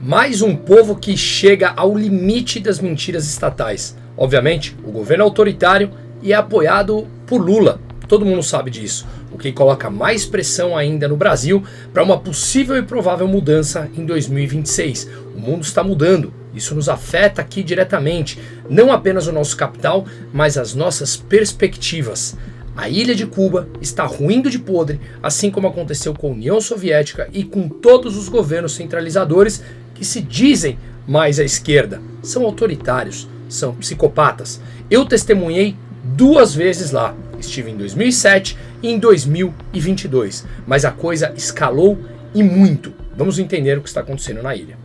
Mais um povo que chega ao limite das mentiras estatais. Obviamente, o governo é autoritário e é apoiado por Lula. Todo mundo sabe disso, o que coloca mais pressão ainda no Brasil para uma possível e provável mudança em 2026. O mundo está mudando, isso nos afeta aqui diretamente, não apenas o nosso capital, mas as nossas perspectivas. A ilha de Cuba está ruindo de podre, assim como aconteceu com a União Soviética e com todos os governos centralizadores que se dizem mais à esquerda. São autoritários, são psicopatas. Eu testemunhei 2 vezes lá. Estive em 2007 e em 2022, mas a coisa escalou e muito. Vamos entender o que está acontecendo na ilha.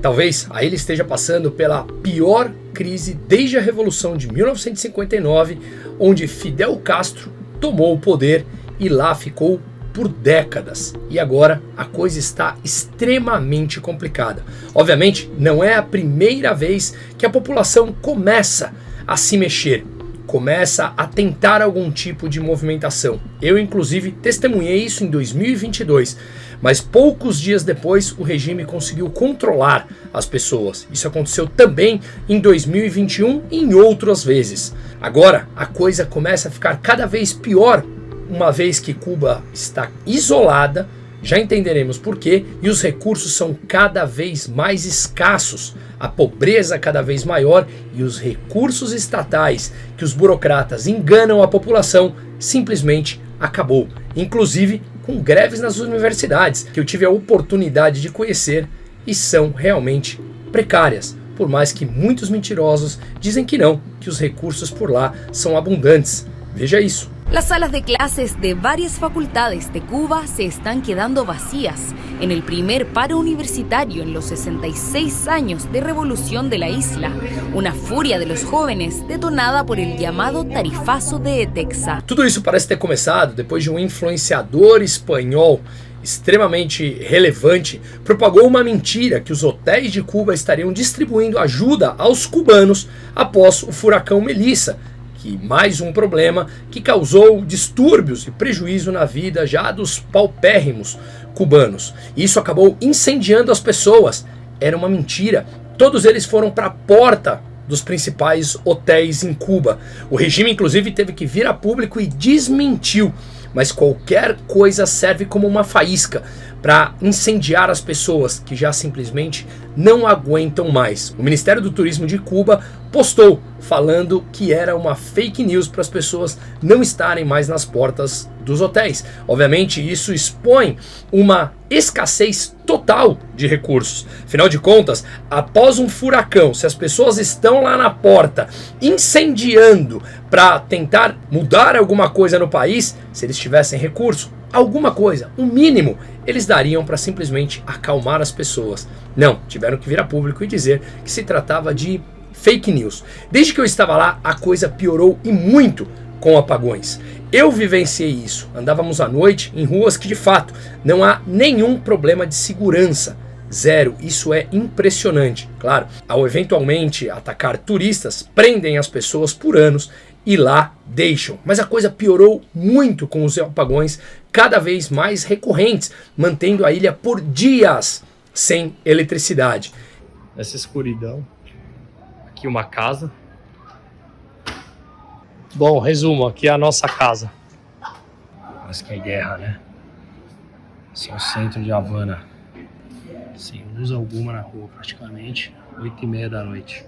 Talvez a ilha esteja passando pela pior crise desde a Revolução de 1959, onde Fidel Castro tomou o poder e lá ficou por décadas. E agora a coisa está extremamente complicada. Obviamente, não é a primeira vez que a população começa a se mexer, começa a tentar algum tipo de movimentação. Eu, inclusive, testemunhei isso em 2022. Mas poucos dias depois o regime conseguiu controlar as pessoas. Isso aconteceu também em 2021 e em outras vezes. Agora a coisa começa a ficar cada vez pior, uma vez que Cuba está isolada, já entenderemos por quê, e os recursos são cada vez mais escassos, a pobreza cada vez maior e os recursos estatais que os burocratas enganam a população simplesmente acabou. Inclusive com greves nas universidades, que eu tive a oportunidade de conhecer e são realmente precárias, por mais que muitos mentirosos dizem que não, que os recursos por lá são abundantes. Veja isso. Las salas de clases de varias facultades de Cuba se están quedando vacías en el primer paro universitario en los 66 años de revolución de la isla, una furia de los jóvenes detonada por el llamado tarifazo de Etexa. Tudo isso parece ter começado depois de um influenciador espanhol extremamente relevante propagou uma mentira que os hotéis de Cuba estariam distribuindo ajuda aos cubanos após o furacão Melissa, que mais um problema que causou distúrbios e prejuízo na vida já dos paupérrimos cubanos. Isso acabou incendiando as pessoas. Era uma mentira. Todos eles foram para a porta dos principais hotéis em Cuba. O regime inclusive teve que vir a público e desmentiu. Mas qualquer coisa serve como uma faísca para incendiar as pessoas que já simplesmente não aguentam mais. O Ministério do Turismo de Cuba postou falando que era uma fake news para as pessoas não estarem mais nas portas dos hotéis. Obviamente isso expõe uma escassez total de recursos. Afinal de contas, após um furacão, se as pessoas estão lá na porta incendiando para tentar mudar alguma coisa no país, se eles tivessem recurso, alguma coisa, um mínimo, eles dariam para simplesmente acalmar as pessoas. Não, tiveram que vir a público e dizer que se tratava de fake news. Desde que eu estava lá, a coisa piorou e muito com apagões. Eu vivenciei isso. Andávamos à noite em ruas que de fato não há nenhum problema de segurança. Zero. Isso é impressionante. Claro, ao eventualmente atacar turistas, prendem as pessoas por anos e lá deixam. Mas a coisa piorou muito com os apagões cada vez mais recorrentes, mantendo a ilha por dias sem eletricidade. Essa escuridão. Aqui uma casa. Bom, resumo, aqui é a nossa casa. Mas que é guerra, né? Esse é o centro de Havana. Sem luz alguma na rua, praticamente. 8h30 da noite.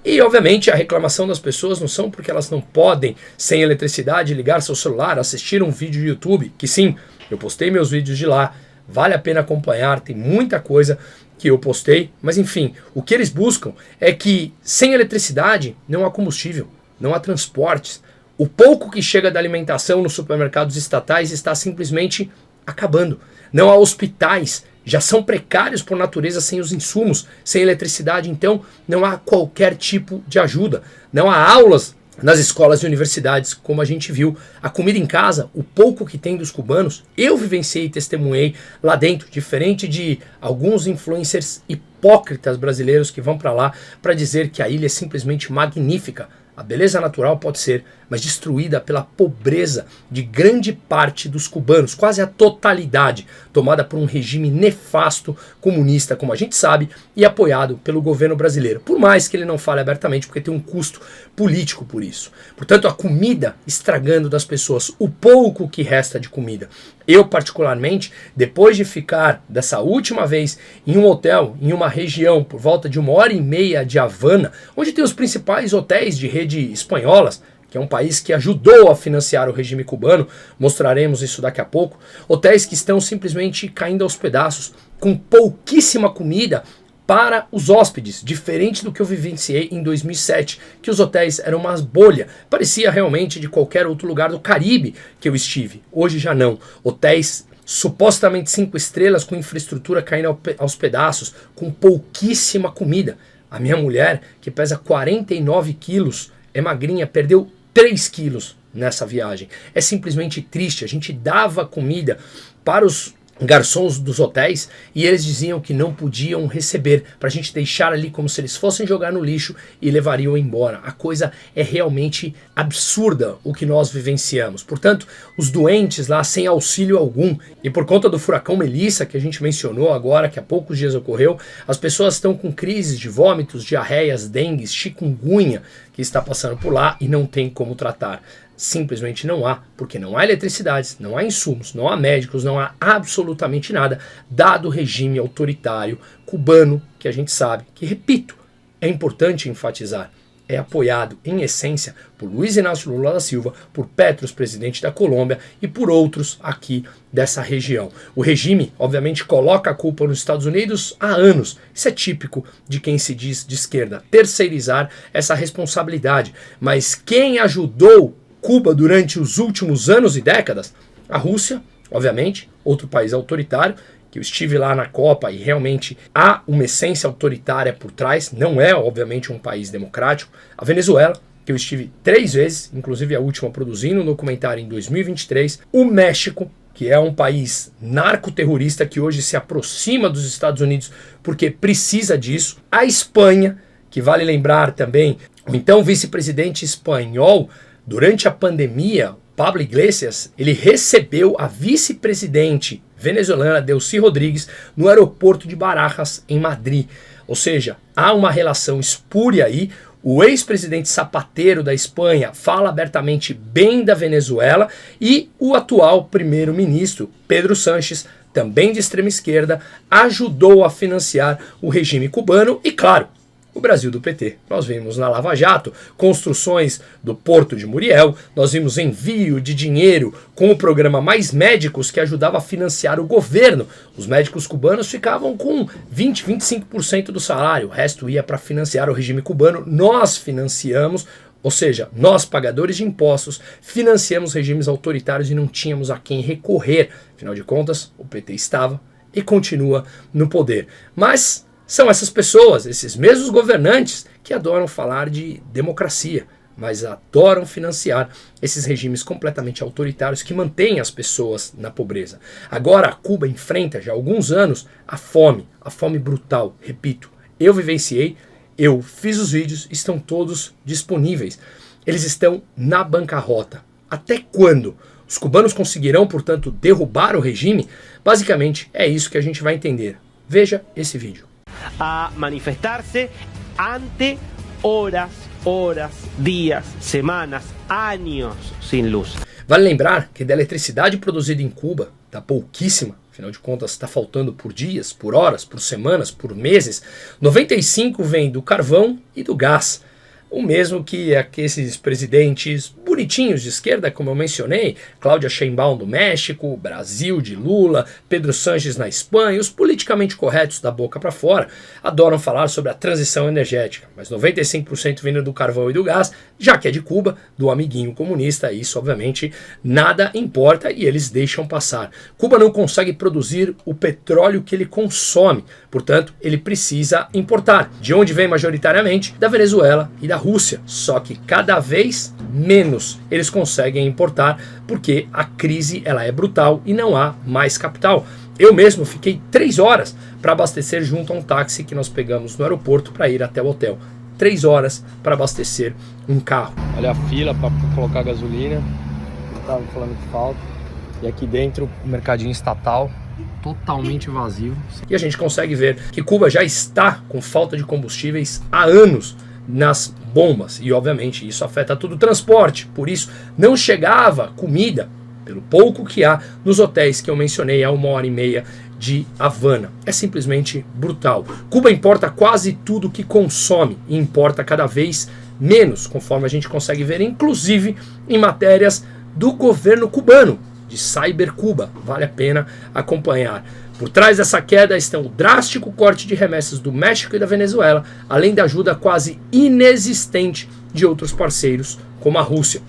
E, obviamente, a reclamação das pessoas não são porque elas não podem, sem eletricidade, ligar seu celular, assistir um vídeo do YouTube, que sim, eu postei meus vídeos de lá, vale a pena acompanhar, tem muita coisa que eu postei, mas enfim, o que eles buscam é que sem eletricidade não há combustível, não há transportes. O pouco que chega da alimentação nos supermercados estatais está simplesmente acabando. Não há hospitais, já são precários por natureza sem os insumos, sem eletricidade, então não há qualquer tipo de ajuda. Não há aulas nas escolas e universidades, como a gente viu. A comida em casa, o pouco que tem dos cubanos, eu vivenciei e testemunhei lá dentro, diferente de alguns influencers hipócritas brasileiros que vão para lá para dizer que a ilha é simplesmente magnífica. A beleza natural pode ser, mas destruída pela pobreza de grande parte dos cubanos, quase a totalidade, tomada por um regime nefasto, comunista, como a gente sabe, e apoiado pelo governo brasileiro. Por mais que ele não fale abertamente, porque tem um custo político por isso. Portanto, a comida estragando das pessoas, o pouco que resta de comida. Eu, particularmente, depois de ficar dessa última vez em um hotel, em uma região, por volta de 1h30 de Havana, onde tem os principais hotéis de rede espanholas, que é um país que ajudou a financiar o regime cubano, mostraremos isso daqui a pouco, hotéis que estão simplesmente caindo aos pedaços, com pouquíssima comida para os hóspedes, diferente do que eu vivenciei em 2007, que os hotéis eram uma bolha, parecia realmente de qualquer outro lugar do Caribe que eu estive. Hoje já não, hotéis supostamente 5 estrelas com infraestrutura caindo aos pedaços, com pouquíssima comida. A minha mulher, que pesa 49 quilos, é magrinha, perdeu 3 quilos nessa viagem. É simplesmente triste. A gente dava comida para os garçons dos hotéis e eles diziam que não podiam receber, para a gente deixar ali como se eles fossem jogar no lixo e levariam embora. A coisa é realmente absurda o que nós vivenciamos. Portanto, os doentes lá sem auxílio algum, e por conta do furacão Melissa que a gente mencionou agora, que há poucos dias ocorreu, as pessoas estão com crises de vômitos, diarreias, dengue, chikungunya que está passando por lá e não tem como tratar. Simplesmente não há, porque não há eletricidade, não há insumos, não há médicos, não há absolutamente nada, dado o regime autoritário cubano, que a gente sabe, que, repito, é importante enfatizar, é apoiado em essência por Luiz Inácio Lula da Silva, por Petros, presidente da Colômbia, e por outros aqui dessa região. O regime, obviamente, coloca a culpa nos Estados Unidos há anos. Isso é típico de quem se diz de esquerda, terceirizar essa responsabilidade. Mas quem ajudou Cuba durante os últimos anos e décadas? A Rússia, obviamente, outro país autoritário, que eu estive lá na Copa e realmente há uma essência autoritária por trás, não é obviamente um país democrático. A Venezuela, que eu estive 3 vezes, inclusive a última produzindo um documentário em 2023. O México, que é um país narcoterrorista que hoje se aproxima dos Estados Unidos porque precisa disso. A Espanha, que vale lembrar também, o então vice-presidente espanhol, durante a pandemia, Pablo Iglesias, ele recebeu a vice-presidente venezuelana Delcy Rodrigues no aeroporto de Barajas, em Madrid. Ou seja, há uma relação espúria aí. O ex-presidente Zapatero da Espanha fala abertamente bem da Venezuela e o atual primeiro-ministro, Pedro Sánchez, também de extrema esquerda, ajudou a financiar o regime cubano e, claro, o Brasil do PT. Nós vimos na Lava Jato construções do Porto de Muriel, nós vimos envio de dinheiro com o programa Mais Médicos, que ajudava a financiar o governo. Os médicos cubanos ficavam com 20, 25% do salário, o resto ia para financiar o regime cubano. Nós financiamos, ou seja, nós, pagadores de impostos, financiamos regimes autoritários e não tínhamos a quem recorrer. Afinal de contas, o PT estava e continua no poder. Mas são essas pessoas, esses mesmos governantes, que adoram falar de democracia, mas adoram financiar esses regimes completamente autoritários que mantêm as pessoas na pobreza. Agora, Cuba enfrenta já há alguns anos a fome brutal. Repito, eu vivenciei, eu fiz os vídeos, estão todos disponíveis. Eles estão na bancarrota. Até quando os cubanos conseguirão, portanto, derrubar o regime? Basicamente, é isso que a gente vai entender. Veja esse vídeo. A manifestarse ante horas, días, semanas, años sin luz. Vale lembrar que da eletricidade produzida em Cuba, está pouquíssima, afinal de contas está faltando por dias, por horas, por semanas, por meses. 95% vem do carvão e do gás. O mesmo que esses presidentes bonitinhos de esquerda, como eu mencionei, Cláudia Sheinbaum do México, Brasil de Lula, Pedro Sánchez na Espanha, os politicamente corretos da boca para fora, adoram falar sobre a transição energética, mas 95% vindo do carvão e do gás, já que é de Cuba, do amiguinho comunista, isso obviamente nada importa e eles deixam passar. Cuba não consegue produzir o petróleo que ele consome, portanto ele precisa importar. De onde vem majoritariamente? Da Venezuela e da Rússia, só que cada vez menos eles conseguem importar porque a crise ela é brutal e não há mais capital. Eu mesmo fiquei 3 horas para abastecer junto a um táxi que nós pegamos no aeroporto para ir até o hotel. 3 horas para abastecer um carro. Olha a fila para colocar gasolina, estava falando que falta. E aqui dentro o mercadinho estatal totalmente vazio. E a gente consegue ver que Cuba já está com falta de combustíveis há anos nas bombas. E obviamente isso afeta todo o transporte. Por isso não chegava comida, pelo pouco que há, nos hotéis que eu mencionei a 1h30 de Havana. É simplesmente brutal. Cuba importa quase tudo que consome e importa cada vez menos, conforme a gente consegue ver, inclusive em matérias do governo cubano, de Cyber Cuba. Vale a pena acompanhar. Por trás dessa queda estão o drástico corte de remessas do México e da Venezuela, além da ajuda quase inexistente de outros parceiros, como a Rússia.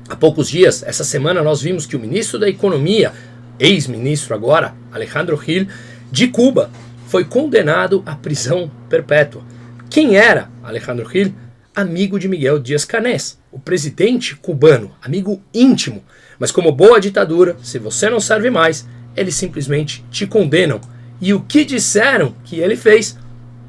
Há poucos dias, essa semana, nós vimos que o ministro da Economia, ex-ministro agora, Alejandro Gil, de Cuba, foi condenado à prisão perpétua. Quem era Alejandro Gil? Amigo de Miguel Díaz-Canel, o presidente cubano, amigo íntimo. Mas como boa ditadura, se você não serve mais, eles simplesmente te condenam. E o que disseram que ele fez?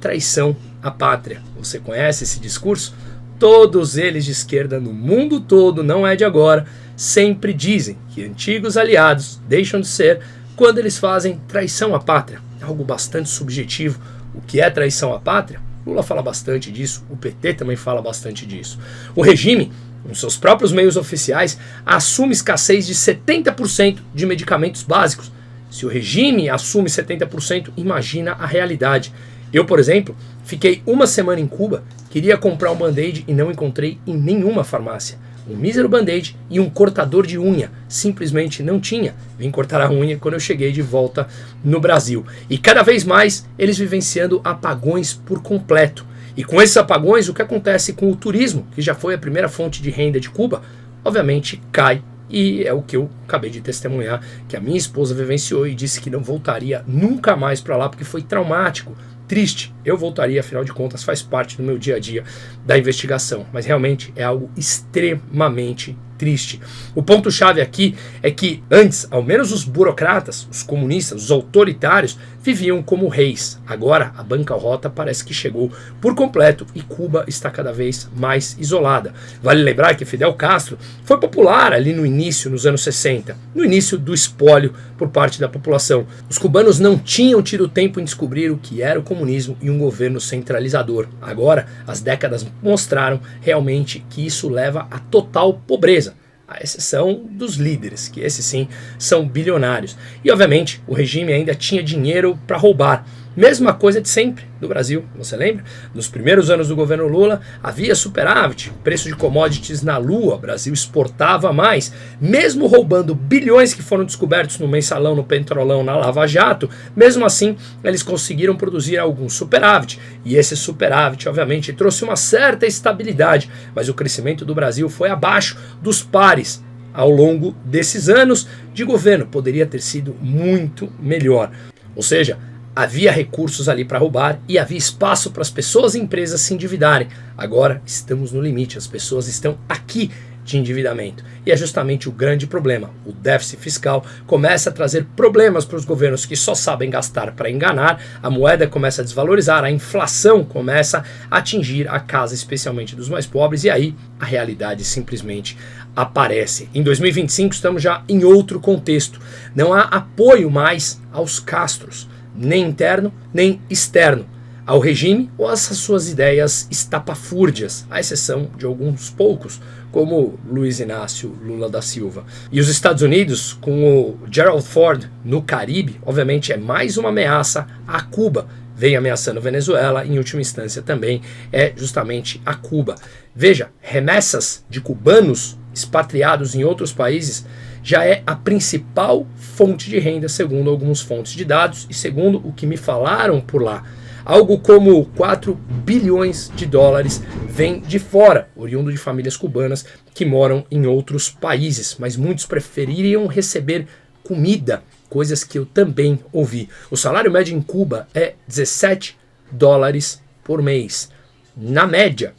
Traição à pátria. Você conhece esse discurso? Todos eles de esquerda no mundo todo, não é de agora, sempre dizem que antigos aliados deixam de ser quando eles fazem traição à pátria. Algo bastante subjetivo. O que é traição à pátria? Lula fala bastante disso, o PT também fala bastante disso. O regime, com seus próprios meios oficiais, assume escassez de 70% de medicamentos básicos. Se o regime assume 70%, imagina a realidade. Eu, por exemplo, fiquei 1 semana em Cuba, queria comprar um band-aid e não encontrei em nenhuma farmácia. Um mísero band-aid e um cortador de unha. Simplesmente não tinha. Vim cortar a unha quando eu cheguei de volta no Brasil. E cada vez mais eles vivenciando apagões por completo. E com esses apagões, o que acontece com o turismo, que já foi a primeira fonte de renda de Cuba, obviamente cai. E é o que eu acabei de testemunhar, que a minha esposa vivenciou e disse que não voltaria nunca mais para lá, porque foi traumático. Triste, eu voltaria, afinal de contas faz parte do meu dia a dia da investigação, mas realmente é algo extremamente triste. O ponto-chave aqui é que antes, ao menos os burocratas, os comunistas, os autoritários, viviam como reis. Agora a bancarrota parece que chegou por completo e Cuba está cada vez mais isolada. Vale lembrar que Fidel Castro foi popular ali no início, nos anos 60, no início do espólio por parte da população. Os cubanos não tinham tido tempo em descobrir o que era o comunismo e um governo centralizador. Agora, as décadas mostraram realmente que isso leva a total pobreza, à exceção dos líderes, que esses sim são bilionários. E obviamente o regime ainda tinha dinheiro para roubar. Mesma coisa de sempre do Brasil, você lembra? Nos primeiros anos do governo Lula havia superávit, preço de commodities na lua, o Brasil exportava mais. Mesmo roubando bilhões que foram descobertos no Mensalão, no Petrolão, na Lava Jato, mesmo assim eles conseguiram produzir algum superávit. E esse superávit obviamente trouxe uma certa estabilidade, mas o crescimento do Brasil foi abaixo dos pares ao longo desses anos de governo. Poderia ter sido muito melhor. Ou seja, havia recursos ali para roubar e havia espaço para as pessoas e empresas se endividarem. Agora estamos no limite, as pessoas estão aqui de endividamento. E é justamente o grande problema. O déficit fiscal começa a trazer problemas para os governos que só sabem gastar para enganar, a moeda começa a desvalorizar, a inflação começa a atingir a casa, especialmente dos mais pobres, e aí a realidade simplesmente aparece. Em 2025 estamos já em outro contexto. Não há apoio mais aos Castros, nem interno, nem externo, ao regime ou às suas ideias estapafúrdias, à exceção de alguns poucos, como Luiz Inácio Lula da Silva. E os Estados Unidos, com o Gerald Ford no Caribe, obviamente é mais uma ameaça a Cuba. Vem ameaçando Venezuela, em última instância também é justamente a Cuba. Veja, remessas de cubanos expatriados em outros países já é a principal fonte de renda, segundo algumas fontes de dados e segundo o que me falaram por lá. Algo como 4 bilhões de dólares vem de fora, oriundo de famílias cubanas que moram em outros países, mas muitos prefeririam receber comida, coisas que eu também ouvi. O salário médio em Cuba é 17 dólares por mês. Na média,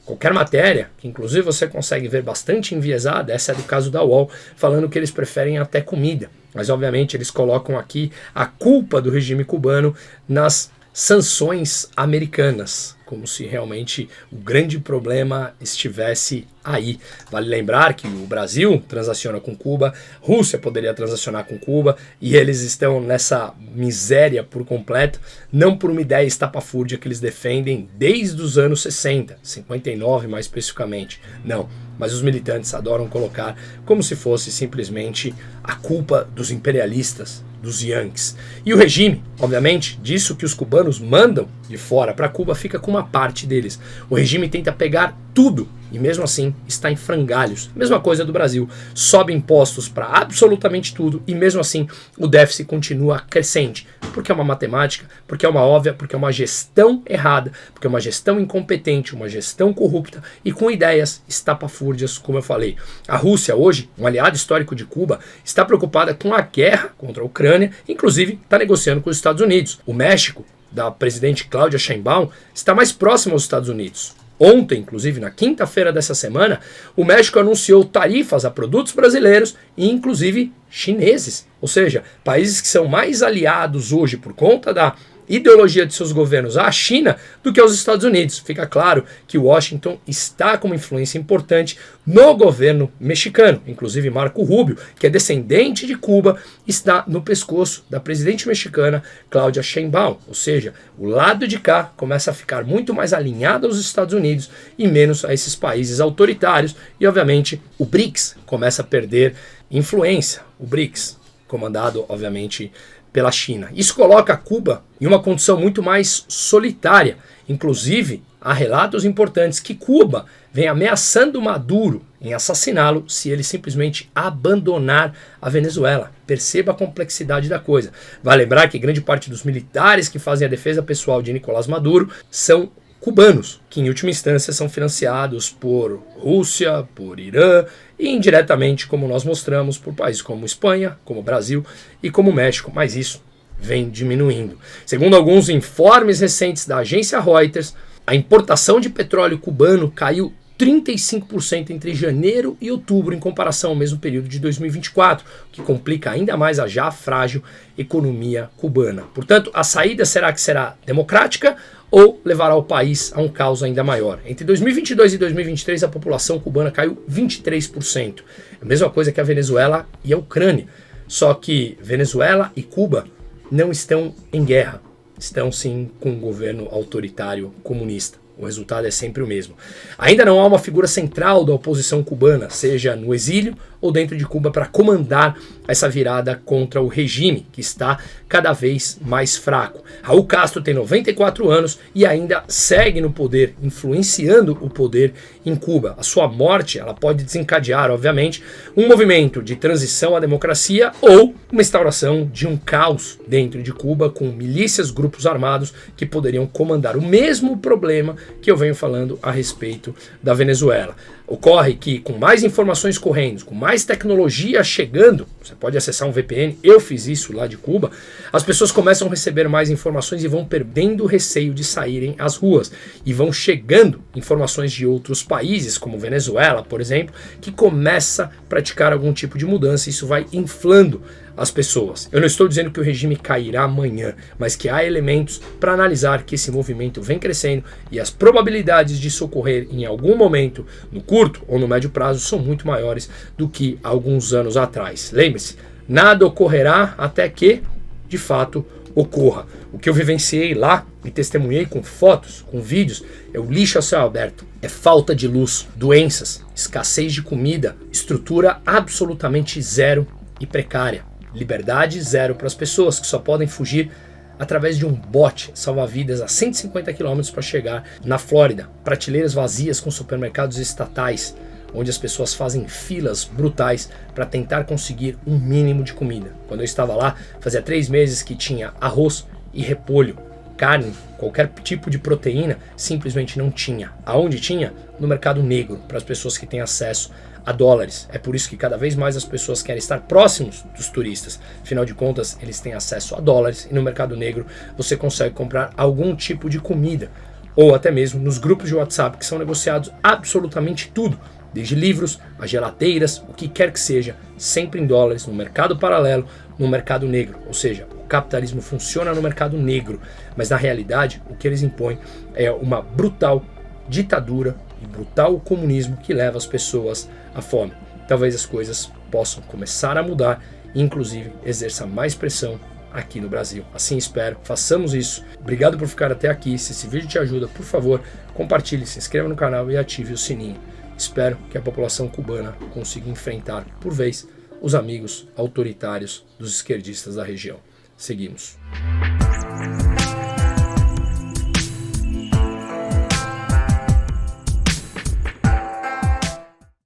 Qualquer matéria, que inclusive você consegue ver bastante enviesada, essa é do caso da UOL, falando que eles preferem até comida. Mas obviamente eles colocam aqui a culpa do regime cubano nas sanções americanas, como se realmente o grande problema estivesse aí. Vale lembrar que o Brasil transaciona com Cuba, Rússia poderia transacionar com Cuba, e eles estão nessa miséria por completo, não por uma ideia estapafúrdia que eles defendem desde os anos 60, 59 mais especificamente, não. Mas os militantes adoram colocar como se fosse simplesmente a culpa dos imperialistas, dos Yankees. E o regime, obviamente, disso que os cubanos mandam de fora para Cuba, fica com uma parte deles. O regime tenta pegar tudo e mesmo assim está em frangalhos. Mesma coisa do Brasil. Sobe impostos para absolutamente tudo e mesmo assim o déficit continua crescente. Porque é uma matemática, porque é uma óbvia, porque é uma gestão errada, porque é uma gestão incompetente, uma gestão corrupta e com ideias estapafúrdias, como eu falei. A Rússia hoje, um aliado histórico de Cuba, está preocupada com a guerra contra a Ucrânia, inclusive está negociando com os Estados Unidos. O México, da presidente Claudia Sheinbaum, está mais próximo aos Estados Unidos. Ontem, inclusive, na quinta-feira dessa semana, o México anunciou tarifas a produtos brasileiros e, inclusive, chineses. Ou seja, países que são mais aliados hoje por conta da ideologia de seus governos à China do que aos Estados Unidos. Fica claro que Washington está com uma influência importante no governo mexicano. Inclusive Marco Rubio, que é descendente de Cuba, está no pescoço da presidente mexicana Claudia Sheinbaum. Ou seja, o lado de cá começa a ficar muito mais alinhado aos Estados Unidos e menos a esses países autoritários. E, obviamente, o BRICS começa a perder influência. O BRICS, comandado, obviamente, pela China. Isso coloca Cuba em uma condição muito mais solitária. Inclusive, há relatos importantes que Cuba vem ameaçando Maduro em assassiná-lo se ele simplesmente abandonar a Venezuela. Perceba a complexidade da coisa. Vale lembrar que grande parte dos militares que fazem a defesa pessoal de Nicolás Maduro são cubanos, que em última instância são financiados por Rússia, por Irã e indiretamente, como nós mostramos, por países como Espanha, como Brasil e como México, mas isso vem diminuindo. Segundo alguns informes recentes da agência Reuters, a importação de petróleo cubano caiu 35% entre janeiro e outubro em comparação ao mesmo período de 2024, o que complica ainda mais a já frágil economia cubana. Portanto, a saída será que será democrática ou levará o país a um caos ainda maior? Entre 2022 e 2023, a população cubana caiu 23%. É a mesma coisa que a Venezuela e a Ucrânia. Só que Venezuela e Cuba não estão em guerra. Estão sim com um governo autoritário comunista. O resultado é sempre o mesmo. Ainda não há uma figura central da oposição cubana, seja no exílio ou dentro de Cuba, para comandar essa virada contra o regime, que está cada vez mais fraco. Raul Castro tem 94 anos e ainda segue no poder, influenciando o poder em Cuba. A sua morte ela pode desencadear, obviamente, um movimento de transição à democracia ou uma instauração de um caos dentro de Cuba, com milícias, grupos armados que poderiam comandar o mesmo problema que eu venho falando a respeito da Venezuela. Ocorre que com mais informações correndo, com mais tecnologia chegando, você pode acessar um VPN, eu fiz isso lá de Cuba, as pessoas começam a receber mais informações e vão perdendo o receio de saírem às ruas. E vão chegando informações de outros países, como Venezuela, por exemplo, que começa a praticar algum tipo de mudança e isso vai inflando as pessoas. Eu não estou dizendo que o regime cairá amanhã, mas que há elementos para analisar que esse movimento vem crescendo e as probabilidades de socorrer em algum momento, no curto ou no médio prazo, são muito maiores do que alguns anos atrás. Lembre-se, nada ocorrerá até que, de fato, ocorra. O que eu vivenciei lá e testemunhei com fotos, com vídeos, é o lixo a céu aberto, é falta de luz, doenças, escassez de comida, estrutura absolutamente zero e precária. Liberdade zero para as pessoas que só podem fugir através de um bote salva-vidas a 150 km para chegar na Flórida. Prateleiras vazias com supermercados estatais, onde as pessoas fazem filas brutais para tentar conseguir um mínimo de comida. Quando eu estava lá, fazia 3 meses que tinha arroz e repolho, carne, qualquer tipo de proteína, simplesmente não tinha. Aonde tinha? No mercado negro, para as pessoas que têm acesso a dólares. É por isso que cada vez mais as pessoas querem estar próximos dos turistas. Afinal de contas, eles têm acesso a dólares e no mercado negro você consegue comprar algum tipo de comida. ou até mesmo nos grupos de WhatsApp que são negociados absolutamente tudo, desde livros a geladeiras, o que quer que seja, sempre em dólares, no mercado paralelo, no mercado negro. Ou seja, o capitalismo funciona no mercado negro, mas na realidade o que eles impõem é uma brutal ditadura e brutal comunismo que leva as pessoas à fome. Talvez as coisas possam começar a mudar e inclusive exerça mais pressão aqui no Brasil. Assim espero, façamos isso. Obrigado por ficar até aqui. Se esse vídeo te ajuda, por favor, compartilhe, se inscreva no canal e ative o sininho. Espero que a população cubana consiga enfrentar, por vez, os amigos autoritários dos esquerdistas da região. Seguimos.